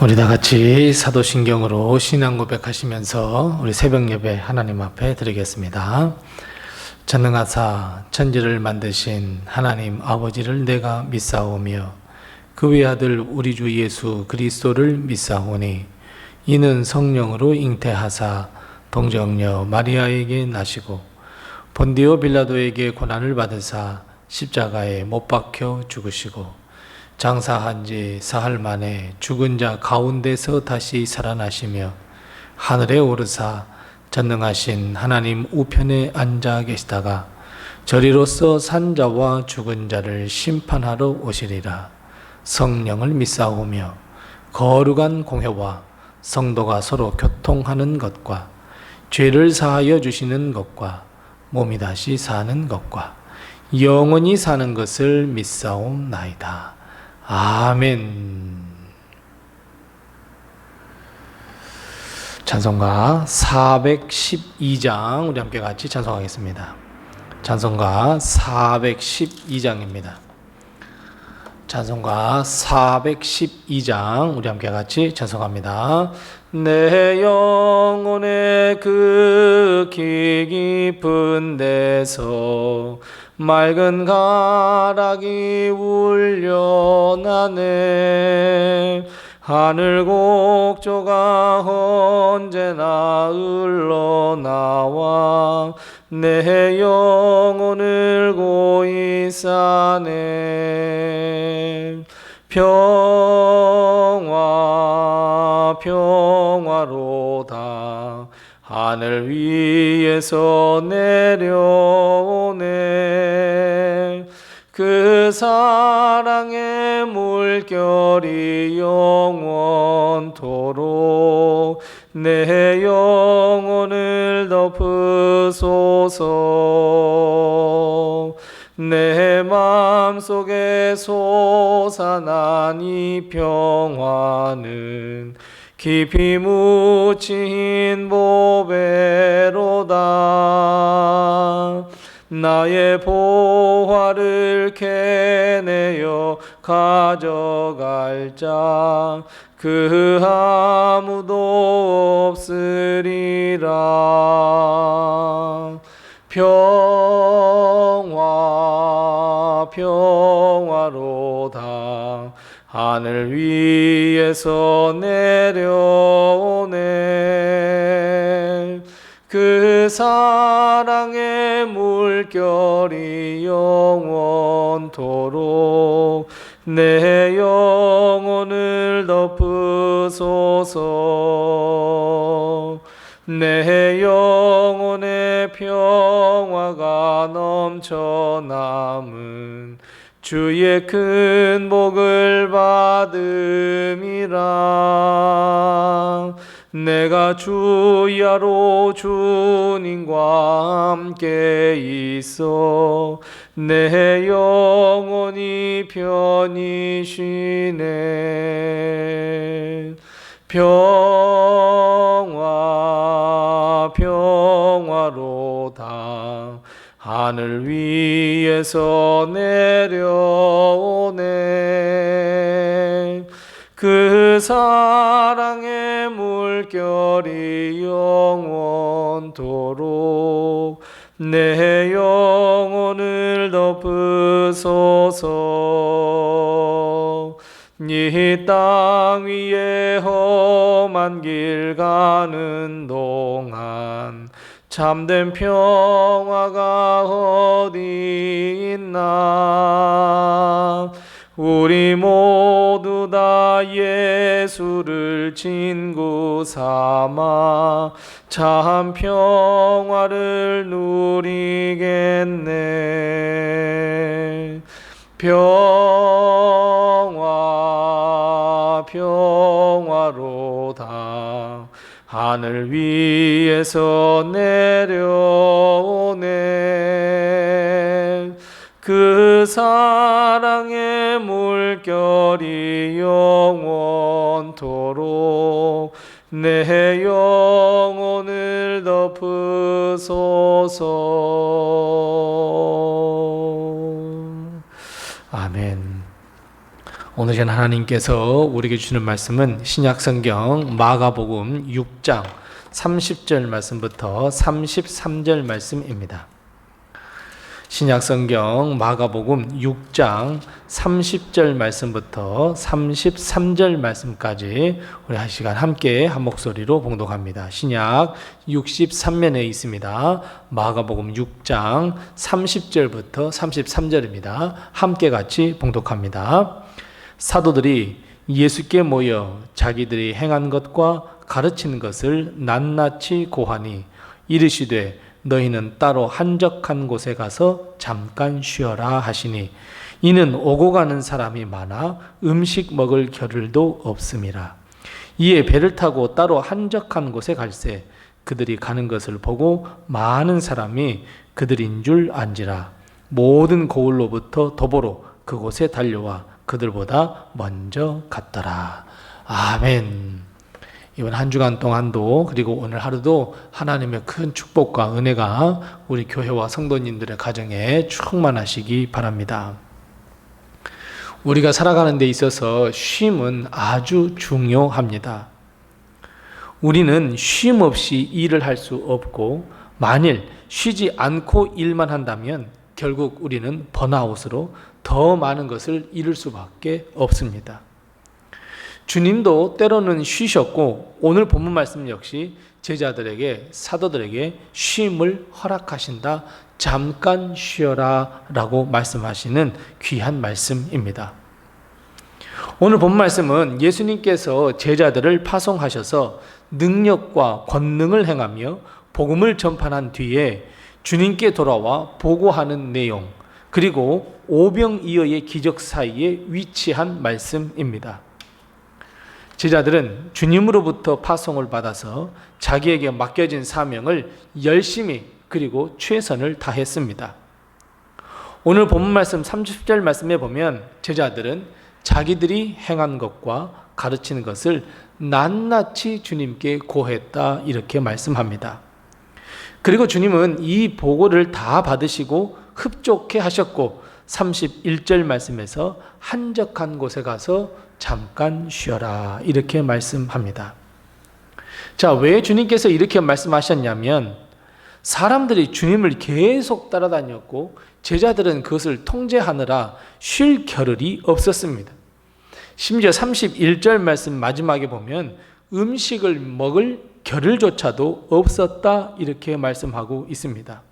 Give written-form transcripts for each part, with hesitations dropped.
우리 다 같이 사도신경으로 신앙 고백하시면서 우리 새벽 예배 하나님 앞에 드리겠습니다. 전능하사 천지를 만드신 하나님 아버지를 내가 믿사오며 그 외아들 우리 주 예수 그리스도를 믿사오니 이는 성령으로 잉태하사 동정녀 마리아에게 나시고 본디오 빌라도에게 고난을 받으사 십자가에 못 박혀 죽으시고 장사한 지 사흘 만에 죽은 자 가운데서 다시 살아나시며 하늘에 오르사 전능하신 하나님 우편에 앉아 계시다가 저리로서 산 자와 죽은 자를 심판하러 오시리라. 성령을 믿사오며 거룩한 공회와 성도가 서로 교통하는 것과 죄를 사하여 주시는 것과 몸이 다시 사는 것과 영원히 사는 것을 믿사옵나이다. 아멘. 찬송가 412장 우리 함께 같이 찬송하겠습니다. 찬송가 412장입니다. 찬송가 412장 우리 함께 같이 찬송합니다. 내 영혼의 극히 깊은 데서 맑은 가락이 울려나네. 하늘 곡조가 언제나 흘러나와 내 영혼을 고이 싸네. 평화 평화로다 하늘 위에서 내려오네. 그 사랑의 물결이 영원토록 내 영혼을 덮으소서. 내 마음속에 솟아난 이 평화는 깊이 묻힌 보배로다. 나의 보화를 캐내어 가져갈 자 그 아무도 없으리라. 평화 평화로다 하늘 위에서 내려오네. 그 사랑의 물결이 영원토록 내 영혼을 덮으소서. 내 영혼의 평화가 넘쳐남은 주의 큰 복을 받음이라. 내가 주야로 주님과 함께 있어 내 영혼이 편히 쉬네. 평화 평화로다 하늘 위에서 내려오네. 그 사랑의 물결이 영원토록 내 영혼을 덮으소서. 이 땅 위에 험한 길 가는 동안 참된 평화가 어디 있나. 우리 모두 다 예수를 친구 삼아 참 평화를 누리겠네. 평화 평화로다 하늘 위에서 내려오네. 그 사랑의 물결이 영원토록 내 영혼을 덮으소서. 아멘. 오늘 전 하나님께서 우리에게 주시는 말씀은 신약성경 마가복음 6장 30절 말씀부터 33절 말씀입니다. 신약성경 마가복음 6장 30절 말씀부터 33절 말씀까지 우리 한 시간 함께 한 목소리로 봉독합니다. 신약 63면에 있습니다. 마가복음 6장 30절부터 33절입니다. 함께 같이 봉독합니다. 사도들이 예수께 모여 자기들이 행한 것과 가르친 것을 낱낱이 고하니 이르시되 너희는 따로 한적한 곳에 가서 잠깐 쉬어라 하시니 이는 오고 가는 사람이 많아 음식 먹을 겨를도 없음이라. 이에 배를 타고 따로 한적한 곳에 갈새 그들이 가는 것을 보고 많은 사람이 그들인 줄 안지라. 모든 고을로부터 도보로 그곳에 달려와 그들보다 먼저 갔더라. 아멘. 이번 한 주간 동안도 그리고 오늘 하루도 하나님의 큰 축복과 은혜가 우리 교회와 성도님들의 가정에 충만하시기 바랍니다. 우리가 살아가는 데 있어서 쉼은 아주 중요합니다. 우리는 쉼 없이 일을 할 수 없고 만일 쉬지 않고 일만 한다면 결국 우리는 번아웃으로 더 많은 것을 잃을 수밖에 없습니다. 주님도 때로는 쉬셨고 오늘 본문 말씀 역시 제자들에게 사도들에게 쉼을 허락하신다. 잠깐 쉬어라 라고 말씀하시는 귀한 말씀입니다. 오늘 본문 말씀은 예수님께서 제자들을 파송하셔서 능력과 권능을 행하며 복음을 전파한 뒤에 주님께 돌아와 보고하는 내용, 그리고 오병이어의 기적 사이에 위치한 말씀입니다. 제자들은 주님으로부터 파송을 받아서 자기에게 맡겨진 사명을 열심히 그리고 최선을 다했습니다. 오늘 본문 말씀 30절 말씀에 보면 제자들은 자기들이 행한 것과 가르치는 것을 낱낱이 주님께 고했다 이렇게 말씀합니다. 그리고 주님은 이 보고를 다 받으시고 흡족해 하셨고 31절 말씀에서 한적한 곳에 가서 잠깐 쉬어라 이렇게 말씀합니다. 자, 왜 주님께서 이렇게 말씀하셨냐면 사람들이 주님을 계속 따라다녔고 제자들은 그것을 통제하느라 쉴 겨를이 없었습니다. 심지어 31절 말씀 마지막에 보면 음식을 먹을 겨를조차도 없었다 이렇게 말씀하고 있습니다.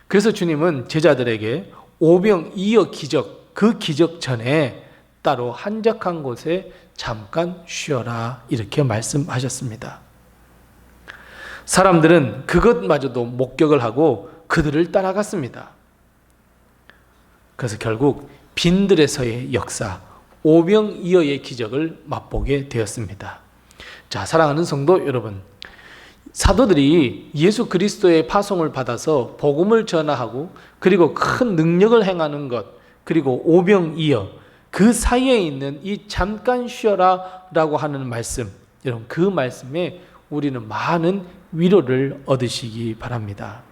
그래서 주님은 제자들에게 오병이어 기적, 그 기적 전에 따로 한적한 곳에 잠깐 쉬어라 이렇게 말씀하셨습니다. 사람들은 그것마저도 목격을 하고 그들을 따라갔습니다. 그래서 결국 빈들에서의 역사, 오병이어의 기적을 맛보게 되었습니다. 자, 사랑하는 성도 여러분, 사도들이 예수 그리스도의 파송을 받아서 복음을 전하고 그리고 큰 능력을 행하는 것, 그리고 오병이어 그 사이에 있는 이 잠깐 쉬어라 라고 하는 말씀, 여러분 그 말씀에 우리는 많은 위로를 얻으시기 바랍니다.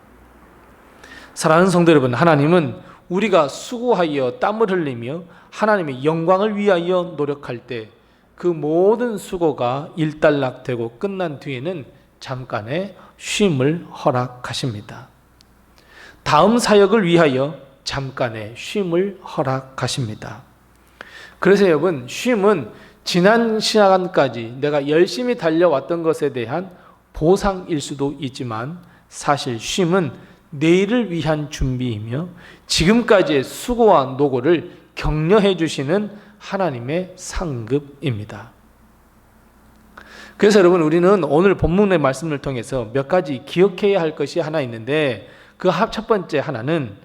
사랑하는 성도 여러분, 하나님은 우리가 수고하여 땀을 흘리며 하나님의 영광을 위하여 노력할 때 그 모든 수고가 일단락되고 끝난 뒤에는 잠깐의 쉼을 허락하십니다. 다음 사역을 위하여 잠깐의 쉼을 허락하십니다. 그래서 여러분, 쉼은 지난 시간까지 내가 열심히 달려왔던 것에 대한 보상일 수도 있지만 사실 쉼은 내일을 위한 준비이며 지금까지의 수고와 노고를 격려해 주시는 하나님의 상급입니다. 그래서 여러분, 우리는 오늘 본문의 말씀을 통해서 몇 가지 기억해야 할 것이 하나 있는데 그 첫 번째 하나는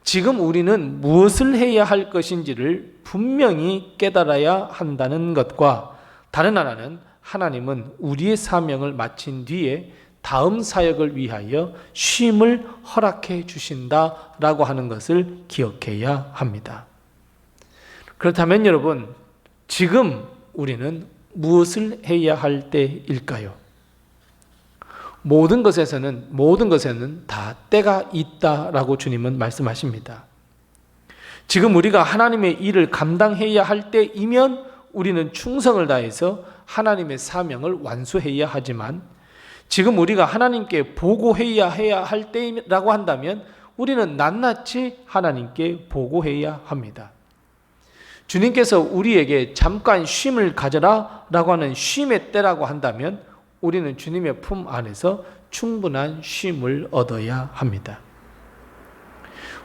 지금 우리는 무엇을 해야 할 것인지를 분명히 깨달아야 한다는 것과 다른 하나는 하나님은 우리의 사명을 마친 뒤에 다음 사역을 위하여 쉼을 허락해 주신다라고 하는 것을 기억해야 합니다. 그렇다면 여러분, 지금 우리는 무엇을 해야 할 때일까요? 모든 것에는 다 때가 있다라고 주님은 말씀하십니다. 지금 우리가 하나님의 일을 감당해야 할 때이면 우리는 충성을 다해서 하나님의 사명을 완수해야 하지만, 지금 우리가 하나님께 보고해야 할 때라고 한다면 우리는 낱낱이 하나님께 보고해야 합니다. 주님께서 우리에게 잠깐 쉼을 가져라 라고 하는 쉼의 때라고 한다면 우리는 주님의 품 안에서 충분한 쉼을 얻어야 합니다.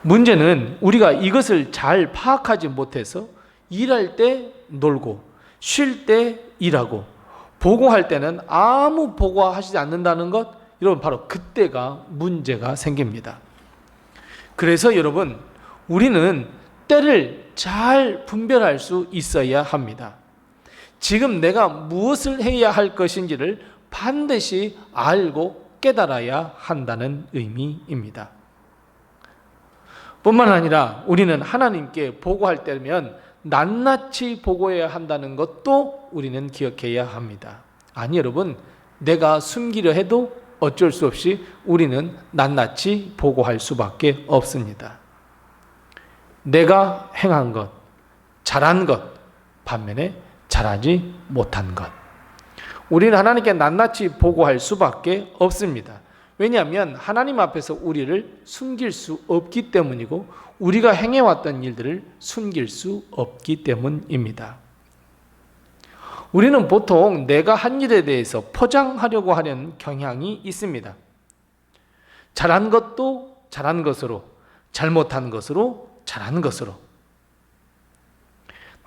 문제는 우리가 이것을 잘 파악하지 못해서 일할 때 놀고, 쉴 때 일하고, 보고할 때는 아무 보고하시지 않는다는 것, 여러분 바로 그때가 문제가 생깁니다. 그래서 여러분, 우리는 때를 잘 분별할 수 있어야 합니다. 지금 내가 무엇을 해야 할 것인지를 반드시 알고 깨달아야 한다는 의미입니다. 뿐만 아니라 우리는 하나님께 보고할 때면 낱낱이 보고해야 한다는 것도 우리는 기억해야 합니다. 아니 여러분, 내가 숨기려 해도 어쩔 수 없이 우리는 낱낱이 보고할 수밖에 없습니다. 내가 행한 것, 잘한 것, 반면에 잘하지 못한 것, 우리는 하나님께 낱낱이 보고할 수밖에 없습니다. 왜냐하면 하나님 앞에서 우리를 숨길 수 없기 때문이고, 우리가 행해왔던 일들을 숨길 수 없기 때문입니다. 우리는 보통 내가 한 일에 대해서 포장하려고 하는 경향이 있습니다. 잘한 것도 잘한 것으로, 잘못한 것으로 잘한 것으로.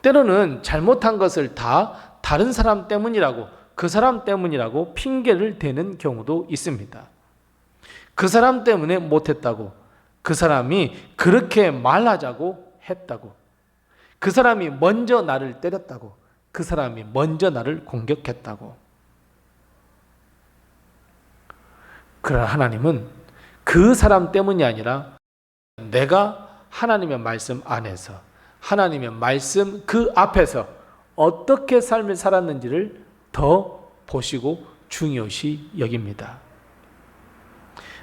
때로는 잘못한 것을 다 다른 사람 때문이라고, 그 사람 때문이라고 핑계를 대는 경우도 있습니다. 그 사람 때문에 못했다고, 그 사람이 그렇게 말하자고 했다고, 그 사람이 먼저 나를 때렸다고, 그 사람이 먼저 나를 공격했다고. 그러나 하나님은 그 사람 때문이 아니라 내가 하나님의 말씀 안에서, 하나님의 말씀 그 앞에서 어떻게 삶을 살았는지를 더 보시고 중요시 여깁니다.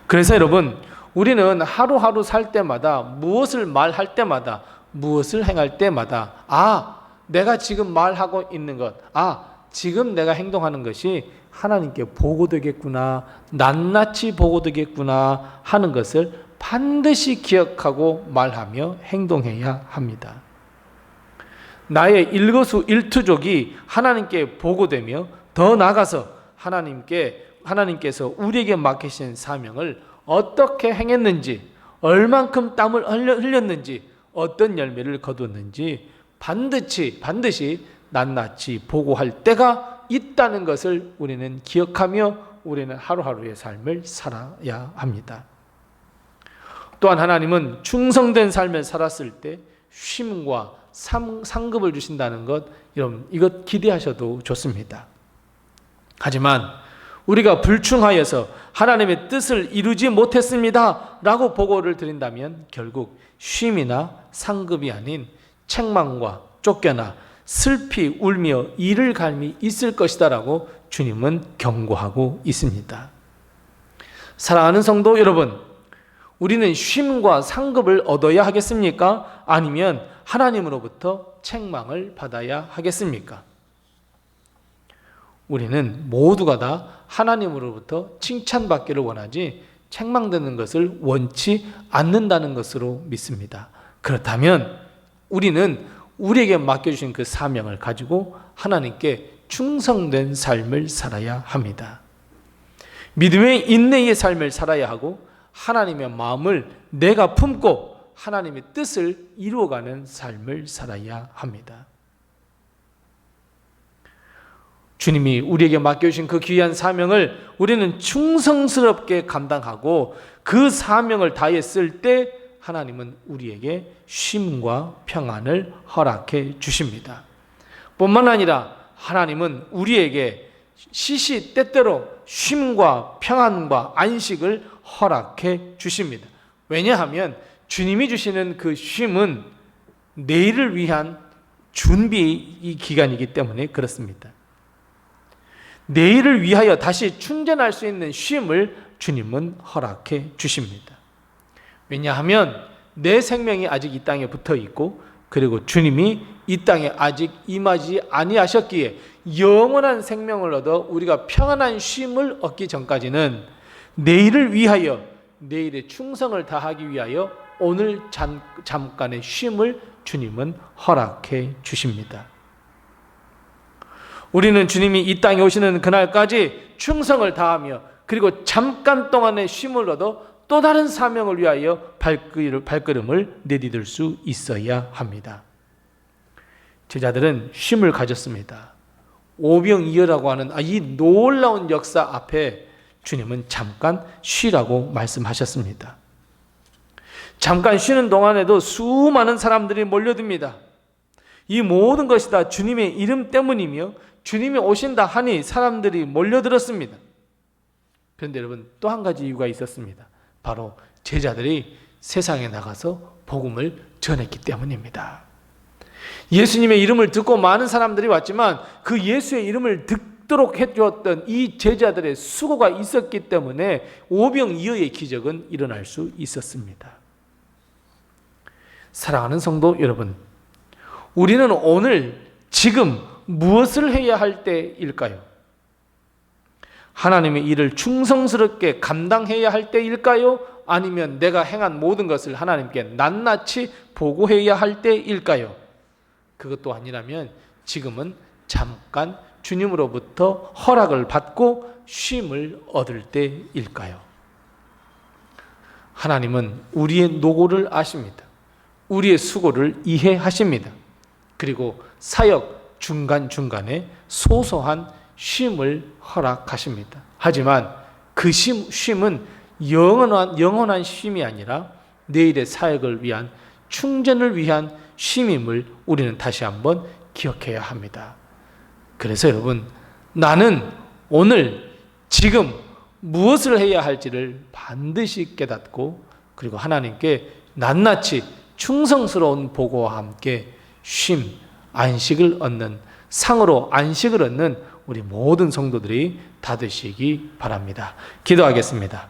그래서 여러분, 우리는 하루하루 살 때마다, 무엇을 말할 때마다, 무엇을 행할 때마다, 내가 지금 말하고 있는 것, 지금 내가 행동하는 것이 하나님께 보고되겠구나, 낱낱이 보고되겠구나 하는 것을 반드시 기억하고 말하며 행동해야 합니다. 나의 일거수일투족이 하나님께 보고되며, 더 나아가서 하나님께서 우리에게 맡기신 사명을 어떻게 행했는지, 얼만큼 땀을 흘렸는지, 어떤 열매를 거두었는지 반드시 낱낱이 보고할 때가 있다는 것을 우리는 기억하며 우리는 하루하루의 삶을 살아야 합니다. 또한 하나님은 충성된 삶을 살았을 때 쉼과 상급을 주신다는 것, 여러분 이것 기대하셔도 좋습니다. 하지만 우리가 불충하여서 하나님의 뜻을 이루지 못했습니다 라고 보고를 드린다면 결국 쉼이나 상급이 아닌 책망과 쫓겨나 슬피 울며 이를 갈미 있을 것이다 라고 주님은 경고하고 있습니다. 사랑하는 성도 여러분, 우리는 쉼과 상급을 얻어야 하겠습니까? 아니면 하나님으로부터 책망을 받아야 하겠습니까? 우리는 모두가 다 하나님으로부터 칭찬받기를 원하지 책망되는 것을 원치 않는다는 것으로 믿습니다. 그렇다면 우리는 우리에게 맡겨주신 그 사명을 가지고 하나님께 충성된 삶을 살아야 합니다. 믿음의 인내의 삶을 살아야 하고, 하나님의 마음을 내가 품고 하나님의 뜻을 이루어가는 삶을 살아야 합니다. 주님이 우리에게 맡겨주신 그 귀한 사명을 우리는 충성스럽게 감당하고 그 사명을 다했을 때 하나님은 우리에게 쉼과 평안을 허락해 주십니다. 뿐만 아니라 하나님은 우리에게 시시때때로 쉼과 평안과 안식을 허락해 주십니다. 왜냐하면 주님이 주시는 그 쉼은 내일을 위한 준비 기간이기 때문에 그렇습니다. 내일을 위하여 다시 충전할 수 있는 쉼을 주님은 허락해 주십니다. 왜냐하면 내 생명이 아직 이 땅에 붙어 있고, 그리고 주님이 이 땅에 아직 임하지 아니하셨기에 영원한 생명을 얻어 우리가 평안한 쉼을 얻기 전까지는 내일을 위하여, 내일의 충성을 다하기 위하여 오늘 잠깐의 쉼을 주님은 허락해 주십니다. 우리는 주님이 이 땅에 오시는 그날까지 충성을 다하며, 그리고 잠깐 동안의 쉼을 얻어 또 다른 사명을 위하여 발걸음을 내디딜 수 있어야 합니다. 제자들은 쉼을 가졌습니다. 오병이어라고 하는 이 놀라운 역사 앞에 주님은 잠깐 쉬라고 말씀하셨습니다. 잠깐 쉬는 동안에도 수많은 사람들이 몰려듭니다. 이 모든 것이 다 주님의 이름 때문이며 주님이 오신다 하니 사람들이 몰려들었습니다. 그런데 여러분, 또 한 가지 이유가 있었습니다. 바로 제자들이 세상에 나가서 복음을 전했기 때문입니다. 예수님의 이름을 듣고 많은 사람들이 왔지만 그 예수의 이름을 듣도록 해주었던 이 제자들의 수고가 있었기 때문에 오병이어의 기적은 일어날 수 있었습니다. 사랑하는 성도 여러분, 우리는 오늘 지금 무엇을 해야 할 때일까요? 하나님의 일을 충성스럽게 감당해야 할 때일까요? 아니면 내가 행한 모든 것을 하나님께 낱낱이 보고해야 할 때일까요? 그것도 아니라면 지금은 잠깐 주님으로부터 허락을 받고 쉼을 얻을 때일까요? 하나님은 우리의 노고를 아십니다. 우리의 수고를 이해하십니다. 그리고 사역 중간중간에 소소한 쉼을 허락하십니다. 하지만 그 쉼은 영원한 쉼이 아니라 내일의 사역을 위한, 충전을 위한 쉼임을 우리는 다시 한번 기억해야 합니다. 그래서 여러분, 나는 오늘 지금 무엇을 해야 할지를 반드시 깨닫고, 그리고 하나님께 낱낱이 충성스러운 보고와 함께 쉼, 안식을 얻는, 상으로 안식을 얻는 우리 모든 성도들이 다 되시기 바랍니다. 기도하겠습니다.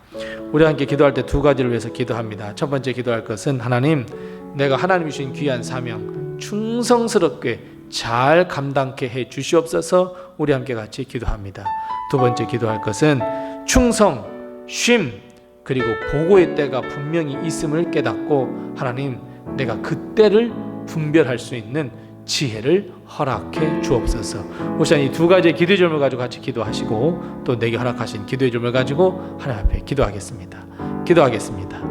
우리 함께 기도할 때 두 가지를 위해서 기도합니다. 첫 번째 기도할 것은, 하나님, 내가 하나님이 주신 귀한 사명 충성스럽게 잘 감당케 해 주시옵소서. 우리 함께 같이 기도합니다. 두 번째 기도할 것은 충성, 쉼, 그리고 보고의 때가 분명히 있음을 깨닫고, 하나님, 내가 그 때를 분별할 수 있는 지혜를 허락해 주옵소서. 혹시 이 두 가지의 기도의 점을 가지고 같이 기도하시고, 또 내게 허락하신 기도의 점을 가지고 하나님 앞에 기도하겠습니다. 기도하겠습니다.